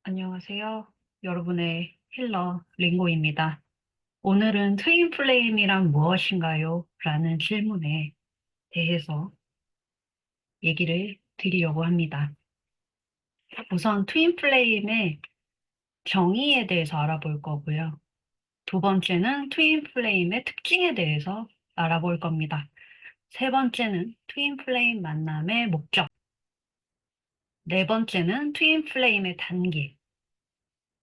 안녕하세요. 여러분의 힐러 링고입니다. 오늘은 트윈 플레임이란 무엇인가요? 라는 질문에 대해서 얘기를 드리려고 합니다. 우선 트윈 플레임의 정의에 대해서 알아볼 거고요. 두 번째는 트윈 플레임의 특징에 대해서 알아볼 겁니다. 세 번째는 트윈 플레임 만남의 목적. 네 번째는 트윈 플레임의 단계.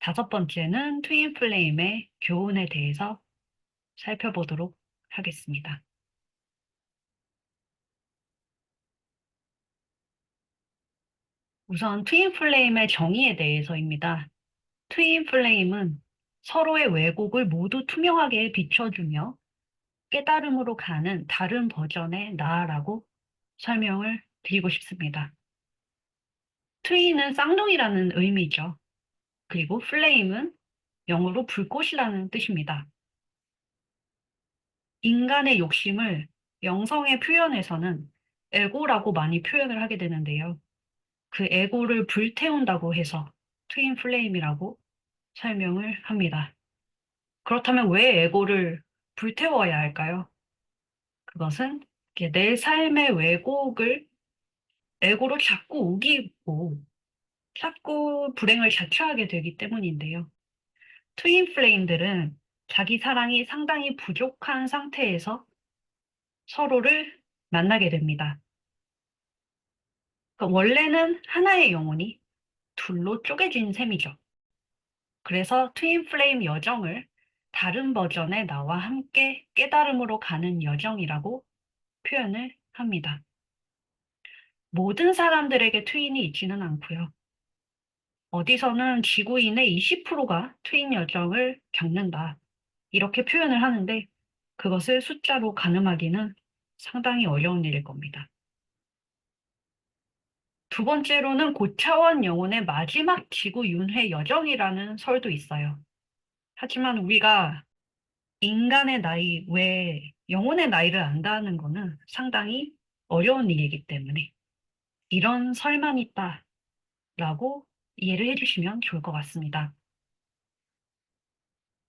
다섯 번째는 트윈 플레임의 교훈에 대해서 살펴보도록 하겠습니다. 우선 트윈 플레임의 정의에 대해서입니다. 트윈 플레임은 서로의 왜곡을 모두 투명하게 비춰주며 깨달음으로 가는 다른 버전의 나라고 설명을 드리고 싶습니다. 트윈은 쌍둥이라는 의미죠. 그리고 플레임은 영어로 불꽃이라는 뜻입니다. 인간의 욕심을 영성의 표현에서는 에고라고 많이 표현을 하게 되는데요. 그 에고를 불태운다고 해서 트윈 플레임이라고 설명을 합니다. 그렇다면 왜 에고를 불태워야 할까요? 그것은 이렇게 내 삶의 왜곡을 에고로 자꾸 우기고 자꾸 불행을 자초하게 되기 때문인데요. 트윈 플레임들은 자기 사랑이 상당히 부족한 상태에서 서로를 만나게 됩니다. 그러니까 원래는 하나의 영혼이 둘로 쪼개진 셈이죠. 그래서 트윈 플레임 여정을 다른 버전의 나와 함께 깨달음으로 가는 여정이라고 표현을 합니다. 모든 사람들에게 트윈이 있지는 않고요. 어디서는 지구인의 20%가 트윈 여정을 겪는다. 이렇게 표현을 하는데 그것을 숫자로 가늠하기는 상당히 어려운 일일 겁니다. 두 번째로는 고차원 영혼의 마지막 지구 윤회 여정이라는 설도 있어요. 하지만 우리가 인간의 나이 외에 영혼의 나이를 안다는 것은 상당히 어려운 일이기 때문에 이런 설만 있다라고 이해를 해주시면 좋을 것 같습니다.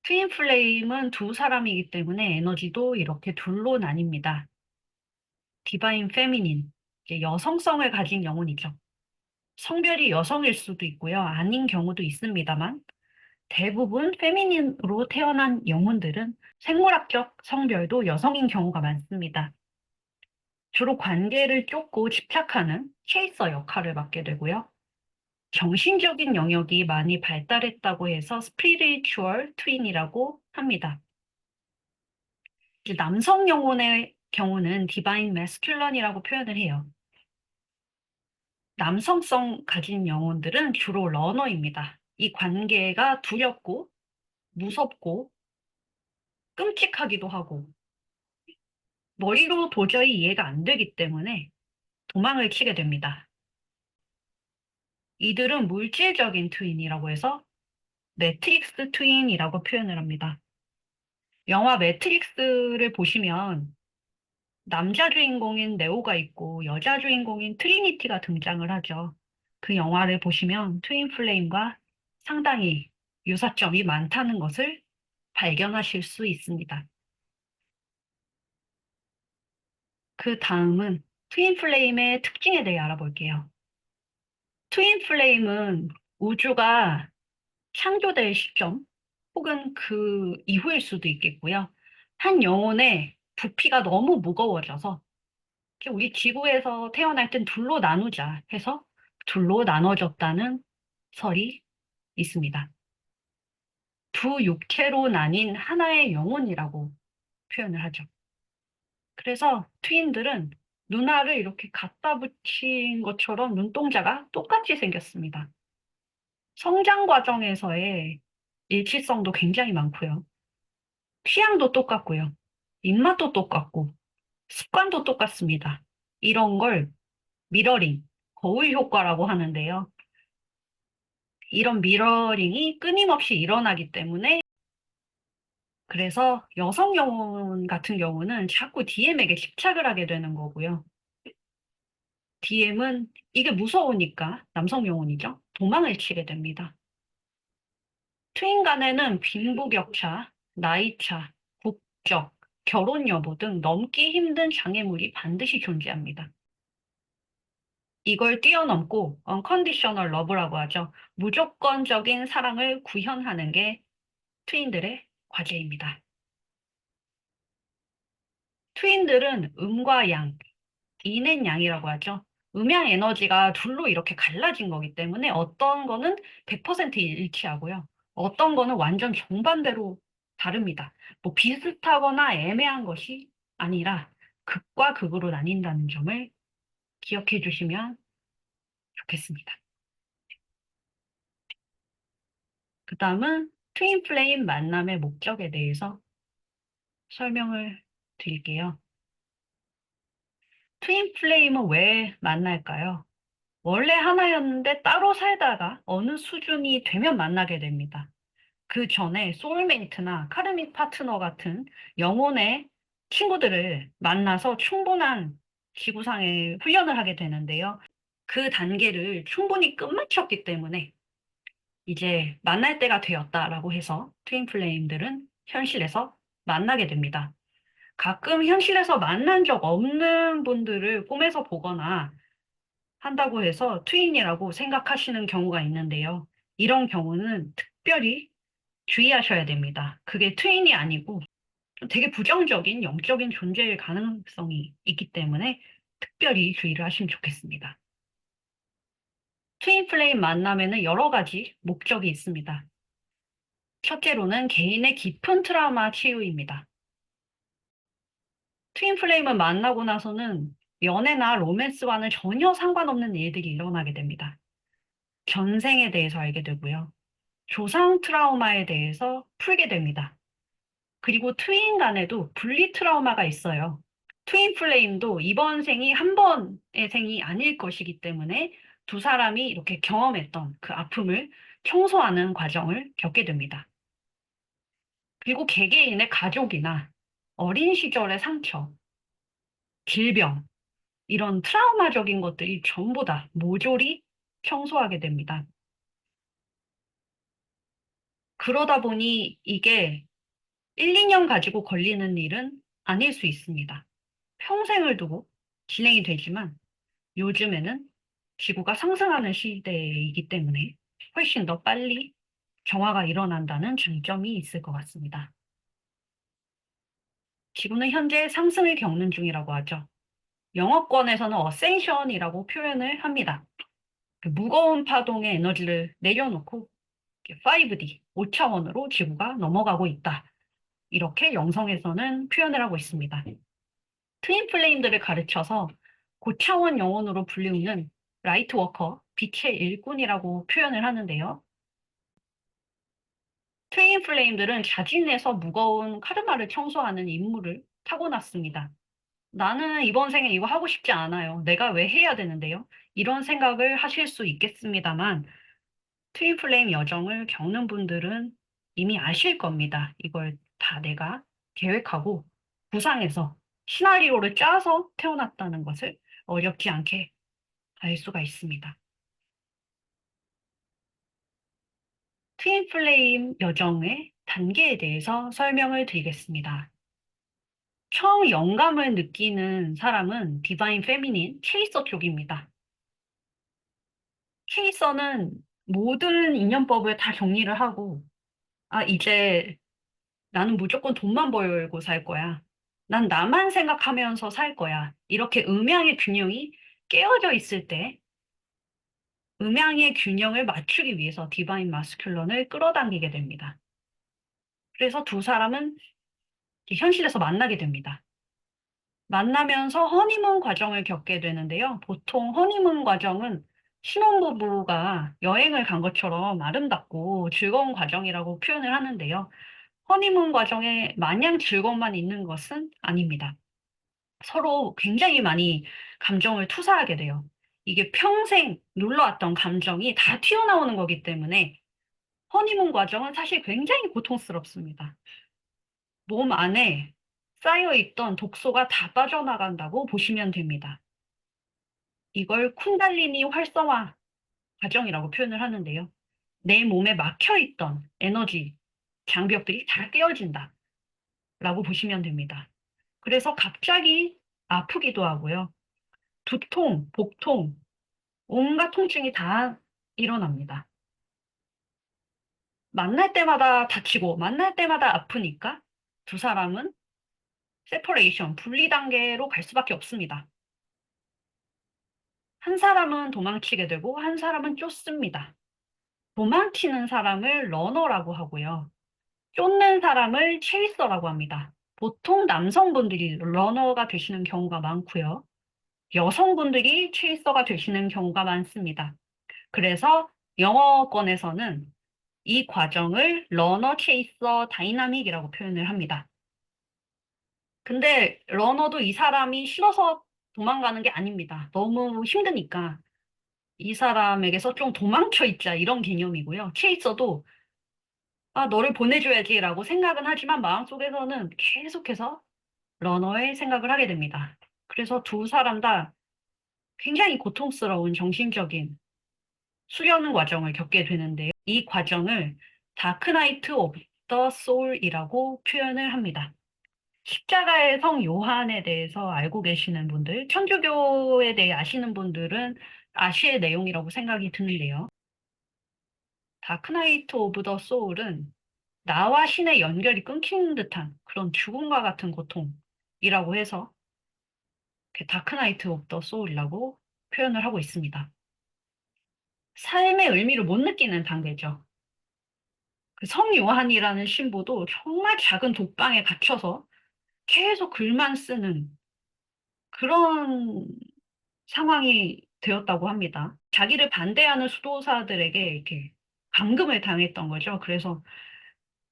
트윈 플레임은 두 사람이기 때문에 에너지도 이렇게 둘로 나뉩니다. 디바인 페미닌, 여성성을 가진 영혼이죠. 성별이 여성일 수도 있고요. 아닌 경우도 있습니다만 대부분 페미닌으로 태어난 영혼들은 생물학적 성별도 여성인 경우가 많습니다. 주로 관계를 쫓고 집착하는 체이서 역할을 맡게 되고요. 정신적인 영역이 많이 발달했다고 해서 스피리추얼 트윈이라고 합니다. 이제 남성 영혼의 경우는 디바인 메스큘런이라고 표현을 해요. 남성성 가진 영혼들은 주로 러너입니다. 이 관계가 두렵고 무섭고 끔찍하기도 하고 머리로 도저히 이해가 안 되기 때문에 도망을 치게 됩니다. 이들은 물질적인 트윈이라고 해서 매트릭스 트윈이라고 표현을 합니다. 영화 매트릭스를 보시면 남자 주인공인 네오가 있고 여자 주인공인 트리니티가 등장을 하죠. 그 영화를 보시면 트윈 플레임과 상당히 유사점이 많다는 것을 발견하실 수 있습니다. 그 다음은 트윈 플레임의 특징에 대해 알아볼게요. 트윈 플레임은 우주가 창조될 시점 혹은 그 이후일 수도 있겠고요. 한 영혼의 부피가 너무 무거워져서 우리 지구에서 태어날 땐 둘로 나누자 해서 둘로 나눠졌다는 설이 있습니다. 두 육체로 나뉜 하나의 영혼이라고 표현을 하죠. 그래서 트윈들은 눈알을 이렇게 갖다 붙인 것처럼 눈동자가 똑같이 생겼습니다. 성장 과정에서의 일치성도 굉장히 많고요. 취향도 똑같고요. 입맛도 똑같고 습관도 똑같습니다. 이런 걸 미러링, 거울 효과라고 하는데요. 이런 미러링이 끊임없이 일어나기 때문에 그래서 여성 영혼 같은 경우는 자꾸 DM에게 집착을 하게 되는 거고요. DM은 이게 무서우니까 남성 영혼이죠. 도망을 치게 됩니다. 트윈 간에는 빈부격차, 나이차, 국적, 결혼 여부 등 넘기 힘든 장애물이 반드시 존재합니다. 이걸 뛰어넘고 unconditional love라고 하죠. 무조건적인 사랑을 구현하는 게 트윈들의 과제입니다. 트윈들은 음과 양, 인앤 양이라고 하죠. 음양 에너지가 둘로 이렇게 갈라진 거기 때문에 어떤 거는 100% 일치하고요. 어떤 거는 완전 정반대로 다릅니다. 뭐 비슷하거나 애매한 것이 아니라 극과 극으로 나뉜다는 점을 기억해 주시면 좋겠습니다. 그 다음은 트윈 플레임 만남의 목적에 대해서 설명을 드릴게요. 트윈 플레임은 왜 만날까요? 원래 하나였는데 따로 살다가 어느 수준이 되면 만나게 됩니다. 그 전에 소울메이트나 카르믹 파트너 같은 영혼의 친구들을 만나서 충분한 지구상의 훈련을 하게 되는데요. 그 단계를 충분히 끝마쳤기 때문에 이제 만날 때가 되었다라고 해서 트윈 플레임들은 현실에서 만나게 됩니다. 가끔 현실에서 만난 적 없는 분들을 꿈에서 보거나 한다고 해서 트윈이라고 생각하시는 경우가 있는데요. 이런 경우는 특별히 주의하셔야 됩니다. 그게 트윈이 아니고 되게 부정적인 영적인 존재일 가능성이 있기 때문에 특별히 주의를 하시면 좋겠습니다. 트윈 플레임 만남에는 여러 가지 목적이 있습니다. 첫째로는 개인의 깊은 트라우마 치유입니다. 트윈 플레임을 만나고 나서는 연애나 로맨스와는 전혀 상관없는 일들이 일어나게 됩니다. 전생에 대해서 알게 되고요. 조상 트라우마에 대해서 풀게 됩니다. 그리고 트윈 간에도 분리 트라우마가 있어요. 트윈 플레임도 이번 생이 한 번의 생이 아닐 것이기 때문에 두 사람이 이렇게 경험했던 그 아픔을 청소하는 과정을 겪게 됩니다. 그리고 개개인의 가족이나 어린 시절의 상처, 질병, 이런 트라우마적인 것들이 전부 다 모조리 청소하게 됩니다. 그러다 보니 이게 1, 2년 가지고 걸리는 일은 아닐 수 있습니다. 평생을 두고 진행이 되지만 요즘에는 지구가 상승하는 시대이기 때문에 훨씬 더 빨리 정화가 일어난다는 장점이 있을 것 같습니다. 지구는 현재 상승을 겪는 중이라고 하죠. 영어권에서는 어센션이라고 표현을 합니다. 그 무거운 파동의 에너지를 내려놓고 5D, 5차원으로 지구가 넘어가고 있다. 이렇게 영성에서는 표현을 하고 있습니다. 트윈 플레임들을 가르쳐서 고차원 영혼으로 불리우는 라이트 워커, 빛의 일꾼이라고 표현을 하는데요. 트윈 플레임들은 자진해서 무거운 카르마를 청소하는 임무를 타고났습니다. 나는 이번 생에 이거 하고 싶지 않아요. 내가 왜 해야 되는데요? 이런 생각을 하실 수 있겠습니다만 트윈 플레임 여정을 겪는 분들은 이미 아실 겁니다. 이걸 다 내가 계획하고 구상해서 시나리오를 짜서 태어났다는 것을 어렵지 않게 알 수가 있습니다. 트윈 플레임 여정의 단계에 대해서 설명을 드리겠습니다. 처음 영감을 느끼는 사람은 디바인 페미닌, 체이서 쪽입니다. 체이서는 모든 인연법을 다 정리를 하고, 아, 이제 나는 무조건 돈만 벌고 살 거야. 난 나만 생각하면서 살 거야. 이렇게 음양의 균형이 깨어져 있을 때 음양의 균형을 맞추기 위해서 디바인 마스큘런을 끌어당기게 됩니다. 그래서 두 사람은 현실에서 만나게 됩니다. 만나면서 허니문 과정을 겪게 되는데요. 보통 허니문 과정은 신혼부부가 여행을 간 것처럼 아름답고 즐거운 과정이라고 표현을 하는데요. 허니문 과정에 마냥 즐거움만 있는 것은 아닙니다. 서로 굉장히 많이 감정을 투사하게 돼요. 이게 평생 눌러왔던 감정이 다 튀어나오는 거기 때문에 허니문 과정은 사실 굉장히 고통스럽습니다. 몸 안에 쌓여있던 독소가 다 빠져나간다고 보시면 됩니다. 이걸 쿤달리니 활성화 과정이라고 표현을 하는데요. 내 몸에 막혀있던 에너지 장벽들이 다 깨어진다. 라고 보시면 됩니다. 그래서 갑자기 아프기도 하고요. 두통, 복통, 온갖 통증이 다 일어납니다. 만날 때마다 다치고 만날 때마다 아프니까 두 사람은 세퍼레이션, 분리 단계로 갈 수밖에 없습니다. 한 사람은 도망치게 되고 한 사람은 쫓습니다. 도망치는 사람을 러너라고 하고요. 쫓는 사람을 체이서라고 합니다. 보통 남성분들이 러너가 되시는 경우가 많고요. 여성분들이 체이서가 되시는 경우가 많습니다. 그래서 영어권에서는 이 과정을 러너, 체이서, 다이나믹이라고 표현을 합니다. 근데 러너도 이 사람이 싫어서 도망가는 게 아닙니다. 너무 힘드니까 이 사람에게서 좀 도망쳐 있자 이런 개념이고요. 체이서도 아, 너를 보내줘야지라고 생각은 하지만 마음속에서는 계속해서 러너의 생각을 하게 됩니다. 그래서 두 사람 다 굉장히 고통스러운 정신적인 수련 과정을 겪게 되는데요. 이 과정을 다크나이트 오브 더 소울이라고 표현을 합니다. 십자가의 성 요한에 대해서 알고 계시는 분들, 천주교에 대해 아시는 분들은 아실 내용이라고 생각이 드는데요. 다크나이트 오브 더 소울은 나와 신의 연결이 끊기는 듯한 그런 죽음과 같은 고통이라고 해서 다크나이트 오브 더 소울이라고 표현을 하고 있습니다. 삶의 의미를 못 느끼는 단계죠. 그 성요한이라는 신부도 정말 작은 독방에 갇혀서 계속 글만 쓰는 그런 상황이 되었다고 합니다. 자기를 반대하는 수도사들에게 이렇게 감금을 당했던 거죠. 그래서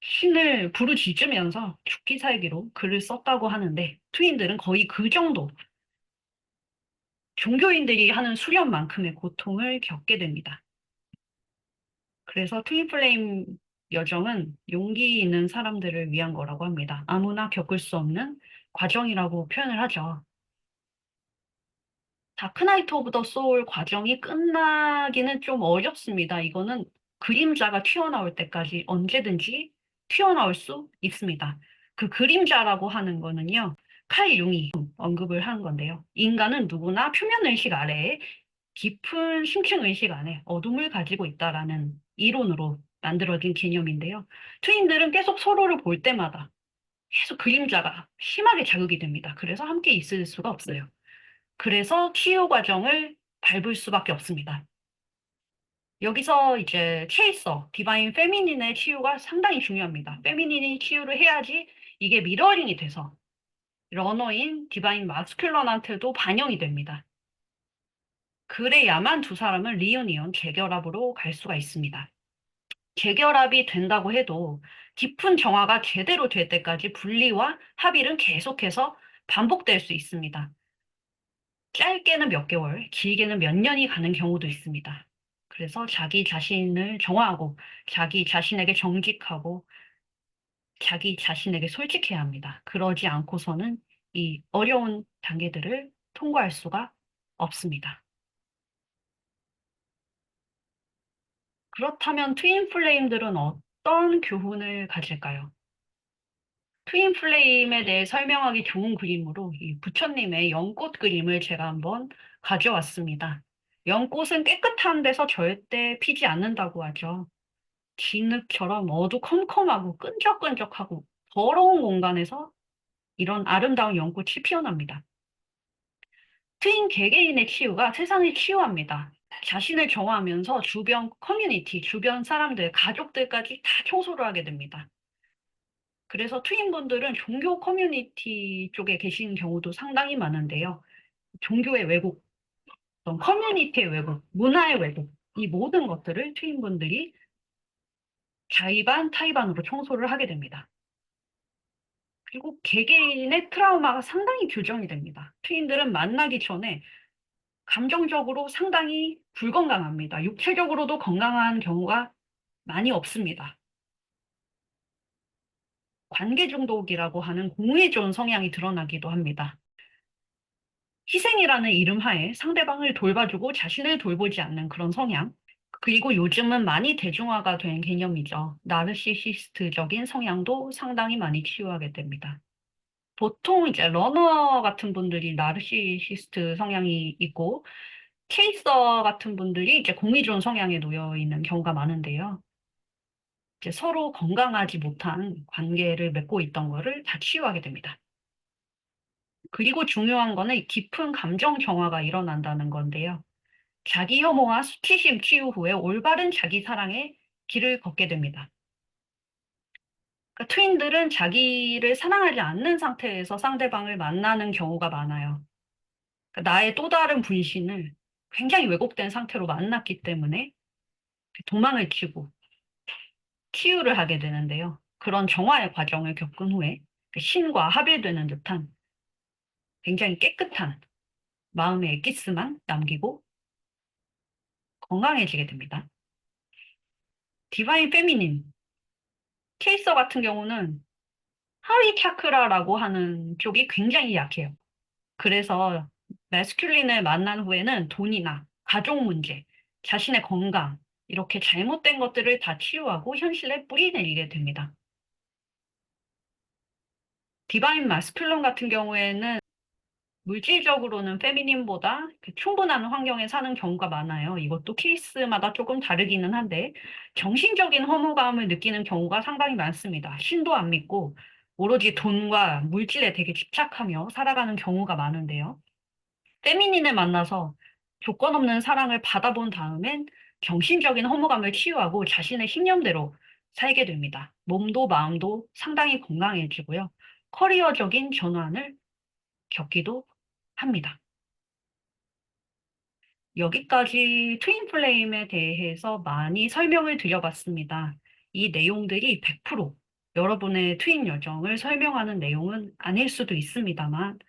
신을 부르짖으면서 죽기 살기로 글을 썼다고 하는데 트윈들은 거의 그 정도 종교인들이 하는 수련만큼의 고통을 겪게 됩니다. 그래서 트윈플레임 여정은 용기 있는 사람들을 위한 거라고 합니다. 아무나 겪을 수 없는 과정이라고 표현을 하죠. 다크나이트 오브 더 소울 과정이 끝나기는 좀 어렵습니다. 이거는 그림자가 튀어나올 때까지 언제든지 튀어나올 수 있습니다. 그 그림자라고 하는 거는요, 칼 융이 언급을 하는 건데요. 인간은 누구나 표면의식 아래에 깊은 심층의식 안에 어둠을 가지고 있다라는 이론으로 만들어진 개념인데요. 트윈들은 계속 서로를 볼 때마다 계속 그림자가 심하게 자극이 됩니다. 그래서 함께 있을 수가 없어요. 그래서 치유 과정을 밟을 수밖에 없습니다. 여기서 이제 체이서, 디바인 페미닌의 치유가 상당히 중요합니다. 페미닌이 치유를 해야지 이게 미러링이 돼서 러너인 디바인 마스큘런한테도 반영이 됩니다. 그래야만 두 사람은 리유니언, 재결합으로 갈 수가 있습니다. 재결합이 된다고 해도 깊은 정화가 제대로 될 때까지 분리와 합일은 계속해서 반복될 수 있습니다. 짧게는 몇 개월, 길게는 몇 년이 가는 경우도 있습니다. 그래서 자기 자신을 정화하고 자기 자신에게 정직하고 자기 자신에게 솔직해야 합니다. 그러지 않고서는 이 어려운 단계들을 통과할 수가 없습니다. 그렇다면 트윈 플레임들은 어떤 교훈을 가질까요? 트윈 플레임에 대해 설명하기 좋은 그림으로 이 부처님의 연꽃 그림을 제가 한번 가져왔습니다. 연꽃은 깨끗한 데서 절대 피지 않는다고 하죠. 진흙처럼 어두컴컴하고 끈적끈적하고 더러운 공간에서 이런 아름다운 연꽃이 피어납니다. 트윈 개개인의 치유가 세상을 치유합니다. 자신을 정화하면서 주변 커뮤니티, 주변 사람들, 가족들까지 다 청소를 하게 됩니다. 그래서 트윈분들은 종교 커뮤니티 쪽에 계신 경우도 상당히 많은데요. 종교의 왜곡, 어떤 커뮤니티의 왜곡, 문화의 왜곡, 이 모든 것들을 트윈분들이 자의반, 타의반으로 청소를 하게 됩니다. 그리고 개개인의 트라우마가 상당히 교정이 됩니다. 트윈들은 만나기 전에 감정적으로 상당히 불건강합니다. 육체적으로도 건강한 경우가 많이 없습니다. 관계 중독이라고 하는 공회존 성향이 드러나기도 합니다. 희생이라는 이름 하에 상대방을 돌봐주고 자신을 돌보지 않는 그런 성향. 그리고 요즘은 많이 대중화가 된 개념이죠. 나르시시스트적인 성향도 상당히 많이 치유하게 됩니다. 보통 이제 러너 같은 분들이 나르시시스트 성향이 있고, 체이서 같은 분들이 이제 공의존 성향에 놓여 있는 경우가 많은데요. 이제 서로 건강하지 못한 관계를 맺고 있던 거를 다 치유하게 됩니다. 그리고 중요한 거는 이 깊은 감정 정화가 일어난다는 건데요. 자기 혐오와 수치심 치유 후에 올바른 자기 사랑의 길을 걷게 됩니다. 그러니까 트윈들은 자기를 사랑하지 않는 상태에서 상대방을 만나는 경우가 많아요. 그러니까 나의 또 다른 분신을 굉장히 왜곡된 상태로 만났기 때문에 도망을 치고 치유를 하게 되는데요. 그런 정화의 과정을 겪은 후에 신과 합일되는 듯한 굉장히 깨끗한 마음의 엑기스만 남기고 건강해지게 됩니다. 디바인 페미닌, 케이서 같은 경우는 하위 차크라라고 하는 쪽이 굉장히 약해요. 그래서 매스큘린을 만난 후에는 돈이나 가족 문제, 자신의 건강, 이렇게 잘못된 것들을 다 치유하고 현실에 뿌리내리게 됩니다. 디바인 마스큘론 같은 경우에는 물질적으로는 페미닌보다 충분한 환경에 사는 경우가 많아요. 이것도 케이스마다 조금 다르기는 한데, 정신적인 허무감을 느끼는 경우가 상당히 많습니다. 신도 안 믿고, 오로지 돈과 물질에 되게 집착하며 살아가는 경우가 많은데요. 페미닌을 만나서 조건 없는 사랑을 받아본 다음엔 정신적인 허무감을 치유하고 자신의 신념대로 살게 됩니다. 몸도 마음도 상당히 건강해지고요. 커리어적인 전환을 겪기도 합니다. 여기까지 트윈 플레임에 대해서 많이 설명을 드려봤습니다. 이 내용들이 100% 여러분의 트윈 여정을 설명하는 내용은 아닐 수도 있습니다만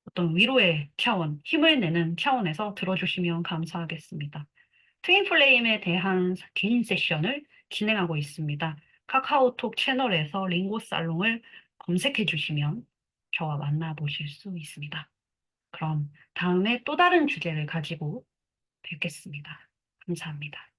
어떤 위로의 차원, 힘을 내는 차원에서 들어주시면 감사하겠습니다. 트윈 플레임에 대한 개인 세션을 진행하고 있습니다. 카카오톡 채널에서 링고 살롱을 검색해 주시면 저와 만나보실 수 있습니다. 그럼 다음에 또 다른 주제를 가지고 뵙겠습니다. 감사합니다.